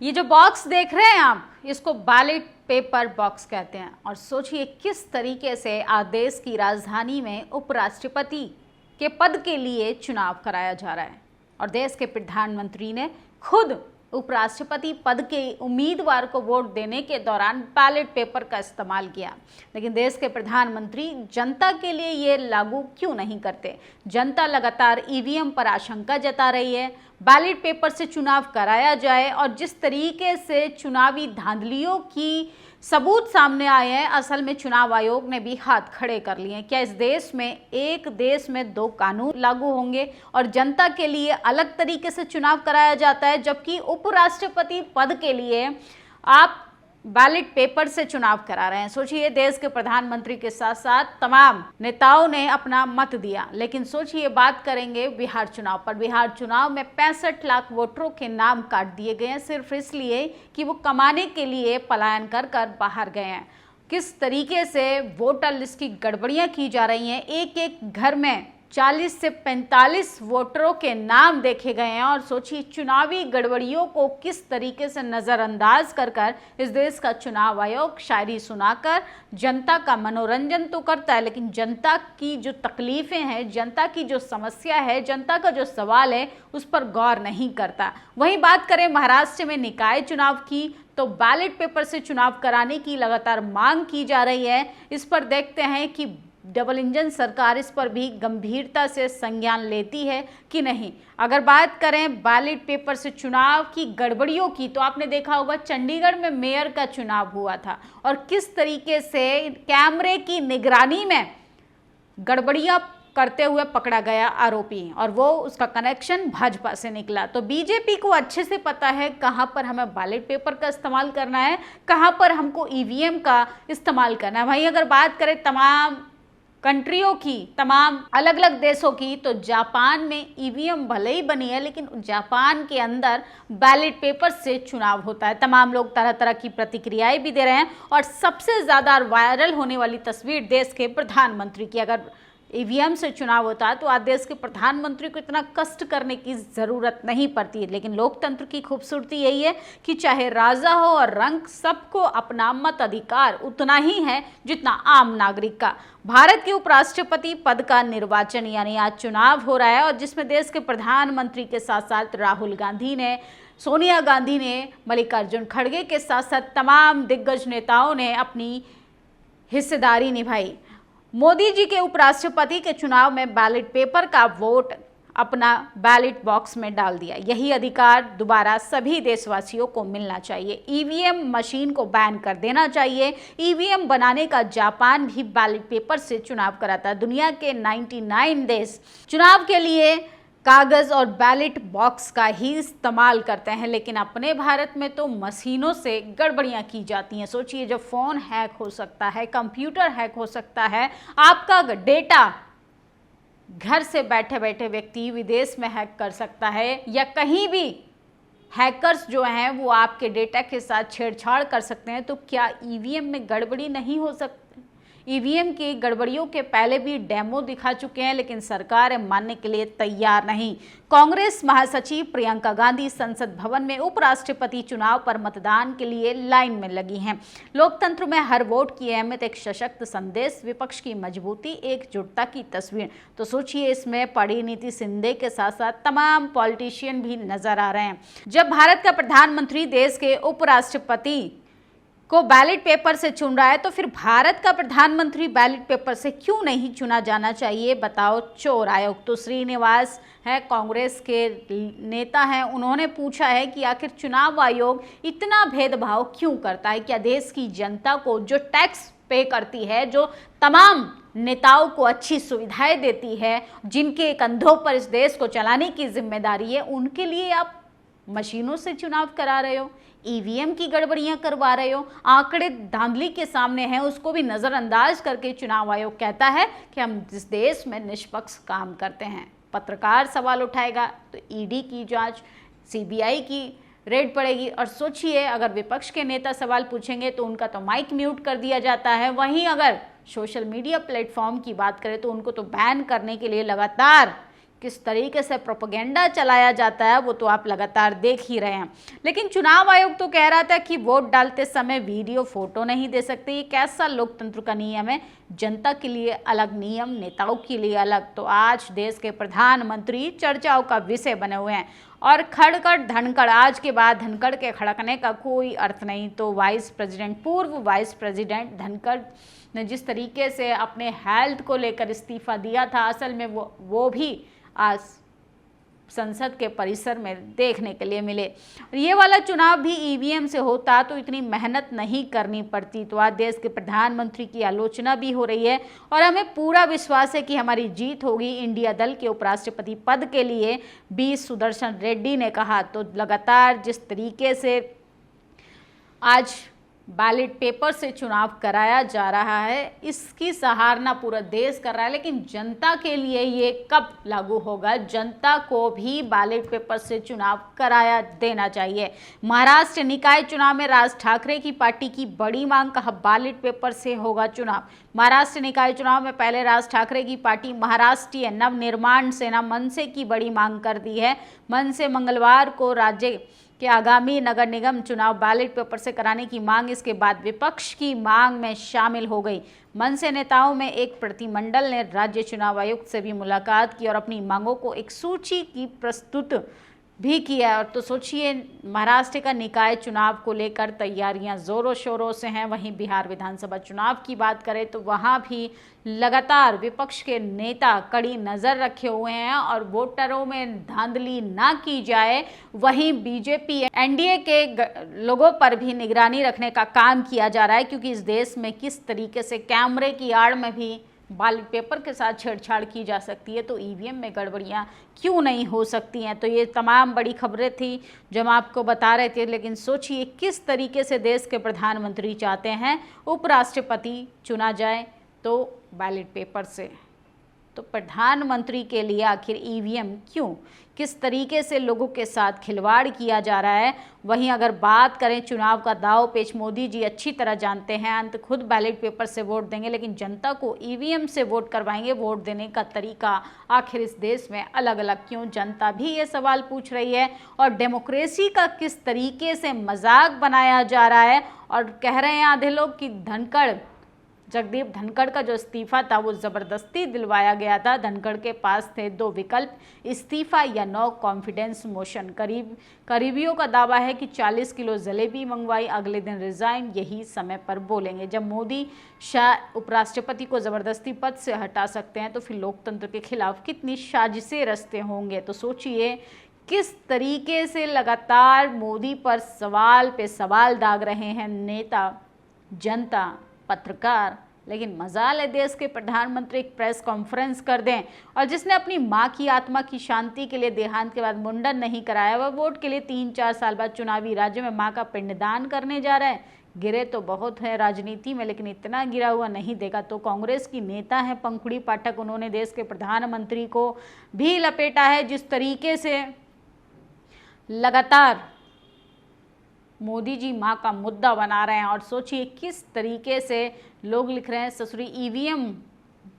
ये जो बॉक्स देख रहे हैं आप, इसको बैलेट पेपर बॉक्स कहते हैं। और सोचिए किस तरीके से आज देश की राजधानी में उपराष्ट्रपति के पद के लिए चुनाव कराया जा रहा है और देश के प्रधानमंत्री ने खुद उपराष्ट्रपति पद के उम्मीदवार को वोट देने के दौरान बैलेट पेपर का इस्तेमाल किया। लेकिन देश के प्रधानमंत्री जनता के लिए ये लागू क्यों नहीं करते? जनता लगातार ईवीएम पर आशंका जता रही है। बैलेट पेपर से चुनाव कराया जाए और जिस तरीके से चुनावी धांधलियों की सबूत सामने आए हैं, असल में चुनाव आयोग ने भी हाथ खड़े कर लिए हैं। क्या इस देश में एक देश में दो कानून लागू होंगे और जनता के लिए अलग तरीके से चुनाव कराया जाता है, जबकि उपराष्ट्रपति पद के लिए आप बैलेट पेपर से चुनाव करा रहे हैं? सोचिए, देश के प्रधानमंत्री के साथ साथ तमाम नेताओं ने अपना मत दिया। लेकिन सोचिए, बात करेंगे बिहार चुनाव पर। बिहार चुनाव में 65 लाख वोटरों के नाम काट दिए गए हैं सिर्फ इसलिए कि वो कमाने के लिए पलायन कर कर बाहर गए हैं। किस तरीके से वोटर लिस्ट की गड़बड़ियां की जा रही हैं। एक एक घर में 40 से 45 वोटरों के नाम देखे गए हैं। और सोचिए, चुनावी गड़बड़ियों को किस तरीके से नज़रअंदाज कर कर इस देश का चुनाव आयोग शायरी सुनाकर जनता का मनोरंजन तो करता है, लेकिन जनता की जो तकलीफ़ें हैं, जनता की जो समस्या है, जनता का जो सवाल है, उस पर गौर नहीं करता। वहीं बात करें महाराष्ट्र में निकाय चुनाव की, तो बैलेट पेपर से चुनाव कराने की लगातार मांग की जा रही है। इस पर देखते हैं कि डबल इंजन सरकार इस पर भी गंभीरता से संज्ञान लेती है कि नहीं। अगर बात करें बैलेट पेपर से चुनाव की गड़बड़ियों की, तो आपने देखा होगा चंडीगढ़ में मेयर का चुनाव हुआ था और किस तरीके से कैमरे की निगरानी में गड़बड़ियां करते हुए पकड़ा गया आरोपी, और वो उसका कनेक्शन भाजपा से निकला। तो बीजेपी को अच्छे से पता है कहाँ पर हमें बैलेट पेपर का इस्तेमाल करना है, कहाँ पर हमको ईवीएम का इस्तेमाल करना है। वहीं अगर बात करें तमाम कंट्रियों की, तमाम अलग अलग देशों की, तो जापान में ईवीएम भले ही बनी है, लेकिन जापान के अंदर बैलेट पेपर से चुनाव होता है। तमाम लोग तरह तरह की प्रतिक्रियाएं भी दे रहे हैं और सबसे ज़्यादा वायरल होने वाली तस्वीर देश के प्रधानमंत्री की। अगर ईवीएम से चुनाव होता है तो आज देश के प्रधानमंत्री को इतना कष्ट करने की ज़रूरत नहीं पड़ती। लेकिन लोकतंत्र की खूबसूरती यही है कि चाहे राजा हो और रंक, सबको अपना मताधिकार उतना ही है जितना आम नागरिक का। भारत के उपराष्ट्रपति पद का निर्वाचन यानी आज चुनाव हो रहा है, और जिसमें देश के प्रधानमंत्री के साथ साथ राहुल गांधी ने, सोनिया गांधी ने, मल्लिकार्जुन खड़गे के साथ साथ तमाम दिग्गज नेताओं ने अपनी हिस्सेदारी निभाई। मोदी जी के उपराष्ट्रपति के चुनाव में बैलेट पेपर का वोट अपना बैलेट बॉक्स में डाल दिया। यही अधिकार दोबारा सभी देशवासियों को मिलना चाहिए। ईवीएम मशीन को बैन कर देना चाहिए। ईवीएम बनाने का जापान भी बैलेट पेपर से चुनाव कराता है। दुनिया के 99 देश चुनाव के लिए कागज़ और बैलेट बॉक्स का ही इस्तेमाल करते हैं, लेकिन अपने भारत में तो मशीनों से गड़बड़ियां की जाती हैं। सोचिए, जब फ़ोन हैक हो सकता है, कंप्यूटर हैक हो सकता है, आपका डेटा घर से बैठे बैठे व्यक्ति विदेश में हैक कर सकता है, या कहीं भी हैकर्स जो हैं वो आपके डेटा के साथ छेड़छाड़ कर सकते हैं, तो क्या ईवीएम में गड़बड़ी नहीं हो सकती? ईवीएम की गड़बड़ियों के पहले भी डेमो दिखा चुके हैं, लेकिन सरकार मानने के लिए तैयार नहीं। कांग्रेस महासचिव प्रियंका गांधी संसद भवन में उपराष्ट्रपति चुनाव पर मतदान के लिए लाइन में लगी हैं। लोकतंत्र में हर वोट की अहमियत, एक सशक्त संदेश, विपक्ष की मजबूती, एकजुटता की तस्वीर। तो सोचिए, इसमें परिणीति शिंदे के साथ साथ तमाम पॉलिटिशियन भी नजर आ रहे हैं। जब भारत का प्रधानमंत्री देश के उपराष्ट्रपति को बैलेट पेपर से चुन रहा है, तो फिर भारत का प्रधानमंत्री बैलेट पेपर से क्यों नहीं चुना जाना चाहिए? बताओ चोर आयोग। तो श्रीनिवास है, कांग्रेस के नेता हैं, उन्होंने पूछा है कि आखिर चुनाव आयोग इतना भेदभाव क्यों करता है? क्या देश की जनता को जो टैक्स पे करती है, जो तमाम नेताओं को अच्छी सुविधाएं देती है, जिनके कंधों पर इस देश को चलाने की जिम्मेदारी है, उनके लिए आप मशीनों से चुनाव करा रहे हो, ईवीएम की गड़बड़ियां करवा रहे हो, आंकड़े धांधली के सामने हैं, उसको भी नज़रअंदाज करके चुनाव आयोग कहता है कि हम जिस देश में निष्पक्ष काम करते हैं। पत्रकार सवाल उठाएगा तो ईडी की जांच, सीबीआई की रेड पड़ेगी। और सोचिए, अगर विपक्ष के नेता सवाल पूछेंगे तो उनका तो माइक म्यूट कर दिया जाता है। वहीं अगर सोशल मीडिया प्लेटफॉर्म की बात करें तो उनको तो बैन करने के लिए लगातार किस तरीके से प्रोपेगेंडा चलाया जाता है वो तो आप लगातार देख ही रहे हैं। लेकिन चुनाव आयोग तो कह रहा था कि वोट डालते समय वीडियो फोटो नहीं दे सकते। ये कैसा लोकतंत्र का नियम है? जनता के लिए अलग नियम, नेताओं के लिए अलग। तो आज देश के प्रधानमंत्री चर्चाओं का विषय बने हुए हैं और खड़खड़ धनखड़, आज के बाद धनखड़ के खड़कने का कोई अर्थ नहीं। तो पूर्व वाइस प्रेसिडेंट धनखड़ ने जिस तरीके से अपने हेल्थ को लेकर इस्तीफा दिया था, असल में वो भी आज संसद के परिसर में देखने के लिए मिले। ये वाला चुनाव भी ईवीएम से होता तो इतनी मेहनत नहीं करनी पड़ती। तो आज देश के प्रधानमंत्री की आलोचना भी हो रही है और हमें पूरा विश्वास है कि हमारी जीत होगी इंडिया दल के उपराष्ट्रपति पद के लिए, बी सुदर्शन रेड्डी ने कहा। तो लगातार जिस तरीके से आज बैलेट पेपर से चुनाव कराया जा रहा है, इसकी सराहना पूरा देश कर रहा है। लेकिन जनता के लिए ये कब लागू होगा? जनता को भी बैलेट पेपर से चुनाव कराया देना चाहिए। महाराष्ट्र निकाय चुनाव में राज ठाकरे की पार्टी की बड़ी मांग, कहा बैलेट पेपर से होगा चुनाव। महाराष्ट्र निकाय चुनाव में पहले राज ठाकरे की पार्टी महाराष्ट्रीय नवनिर्माण सेना मनसे की बड़ी मांग कर दी है। मनसे मंगलवार को राज्य कि आगामी नगर निगम चुनाव बैलेट पेपर से कराने की मांग, इसके बाद विपक्ष की मांग में शामिल हो गई। मनसे नेताओं में एक प्रतिनिधिमंडल ने राज्य चुनाव आयुक्त से भी मुलाकात की और अपनी मांगों को एक सूची की प्रस्तुत भी किया। और तो सोचिए, महाराष्ट्र का निकाय चुनाव को लेकर तैयारियां जोरों शोरों से हैं। वहीं बिहार विधानसभा चुनाव की बात करें तो वहां भी लगातार विपक्ष के नेता कड़ी नज़र रखे हुए हैं और वोटरों में धांधली ना की जाए, वहीं बीजेपी एनडीए के लोगों पर भी निगरानी रखने का काम किया जा रहा है। क्योंकि इस देश में किस तरीके से कैमरे की आड़ में भी बैलेट पेपर के साथ छेड़छाड़ की जा सकती है, तो ईवीएम में गड़बड़ियां क्यों नहीं हो सकती हैं। तो ये तमाम बड़ी खबरें थी जो हम आपको बता रहे थे। लेकिन सोचिए किस तरीके से देश के प्रधानमंत्री चाहते हैं उपराष्ट्रपति चुना जाए तो बैलेट पेपर से। तो प्रधानमंत्री के लिए आखिर ईवीएम क्यों? किस तरीके से लोगों के साथ खिलवाड़ किया जा रहा है? वहीं अगर बात करें चुनाव का दाव पेच, मोदी जी अच्छी तरह जानते हैं, अंत खुद बैलेट पेपर से वोट देंगे, लेकिन जनता को ईवीएम से वोट करवाएंगे। वोट देने का तरीका आखिर इस देश में अलग अलग क्यों? जनता भी ये सवाल पूछ रही है। और डेमोक्रेसी का किस तरीके से मजाक बनाया जा रहा है और कह रहे हैं आधे लोग कि जगदीप धनखड़ का जो इस्तीफा था वो ज़बरदस्ती दिलवाया गया था। धनखड़ के पास थे दो विकल्प, इस्तीफा या नो कॉन्फिडेंस मोशन। करीबियों का दावा है कि 40 किलो जलेबी मंगवाई, अगले दिन रिजाइन, यही समय पर बोलेंगे। जब मोदी शाह उपराष्ट्रपति को ज़बरदस्ती पद से हटा सकते हैं तो फिर लोकतंत्र के खिलाफ कितनी साजिशें रचते होंगे। तो सोचिए किस तरीके से लगातार मोदी पर सवाल पे सवाल दाग रहे हैं नेता, जनता, पत्रकार। लेकिन मजाल है देश के प्रधानमंत्री एक प्रेस कॉन्फ्रेंस कर दें और जिसने अपनी मां की आत्मा की शांति के लिए देहांत के बाद मुंडन नहीं कराया, वह वोट के लिए 3-4 साल बाद चुनावी राज्य में मां का पिंडदान करने जा रहा है। गिरे तो बहुत है राजनीति में, लेकिन इतना गिरा हुआ नहीं देखा। तो कांग्रेस की नेता है पंखुड़ी पाठक, उन्होंने देश के प्रधानमंत्री को भी लपेटा है। जिस तरीके से लगातार मोदी जी मां का मुद्दा बना रहे हैं और सोचिए किस तरीके से लोग लिख रहे हैं ससुरी ईवीएम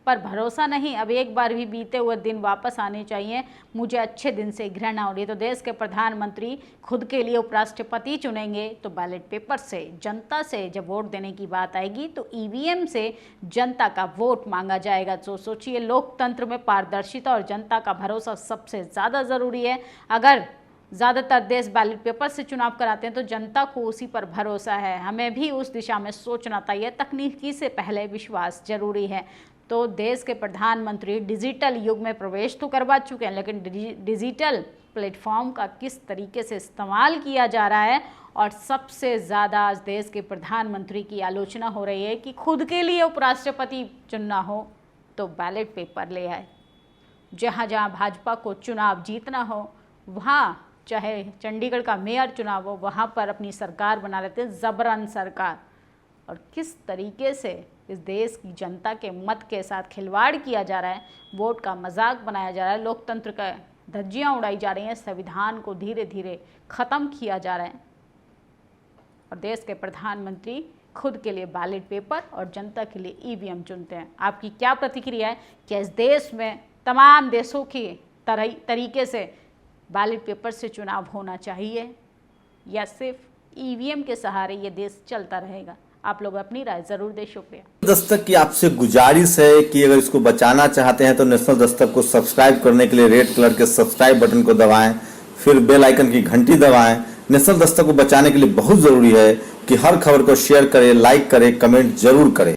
पर भरोसा नहीं, अब एक बार भी बीते हुए दिन वापस आने चाहिए, मुझे अच्छे दिन से घृणा हो रही है। तो देश के प्रधानमंत्री खुद के लिए उपराष्ट्रपति चुनेंगे तो बैलेट पेपर से, जनता से जब वोट देने की बात आएगी तो ईवीएम से जनता का वोट मांगा जाएगा। तो सोचिए लोकतंत्र में पारदर्शिता और जनता का भरोसा सबसे ज़्यादा ज़रूरी है। अगर ज़्यादातर देश बैलेट पेपर से चुनाव कराते हैं तो जनता को उसी पर भरोसा है। हमें भी उस दिशा में सोचना चाहिए। तकनीकी से पहले विश्वास जरूरी है। तो देश के प्रधानमंत्री डिजिटल युग में प्रवेश तो करवा चुके हैं, लेकिन डिजिटल प्लेटफॉर्म का किस तरीके से इस्तेमाल किया जा रहा है। और सबसे ज़्यादा आज देश के प्रधानमंत्री की आलोचना हो रही है कि खुद के लिए उपराष्ट्रपति चुनना हो तो बैलेट पेपर ले आए। जहाँ जहाँ भाजपा को चुनाव जीतना हो, वहाँ चाहे चंडीगढ़ का मेयर चुनाव हो, वहाँ पर अपनी सरकार बना लेते हैं, जबरन सरकार। और किस तरीके से इस देश की जनता के मत के साथ खिलवाड़ किया जा रहा है, वोट का मजाक बनाया जा रहा है, लोकतंत्र का धज्जियाँ उड़ाई जा रही हैं, संविधान को धीरे धीरे ख़त्म किया जा रहा है। और देश के प्रधानमंत्री खुद के लिए बैलेट पेपर और जनता के लिए ईवीएम चुनते हैं। आपकी क्या प्रतिक्रिया है? क्या इस देश में तमाम देशों की तरीके से बैलेट पेपर से चुनाव होना चाहिए या सिर्फ ईवीएम के सहारे ये देश चलता रहेगा? आप लोग अपनी राय जरूर दें। शुक्रिया। दस्तक की आपसे गुजारिश है कि अगर इसको बचाना चाहते हैं तो नेशनल दस्तक को सब्सक्राइब करने के लिए रेड कलर के सब्सक्राइब बटन को दबाएं, फिर बेल आइकन की घंटी दबाएं। नेशनल दस्तक को बचाने के लिए बहुत जरूरी है कि हर खबर को शेयर करें, लाइक करें, कमेंट जरूर करें।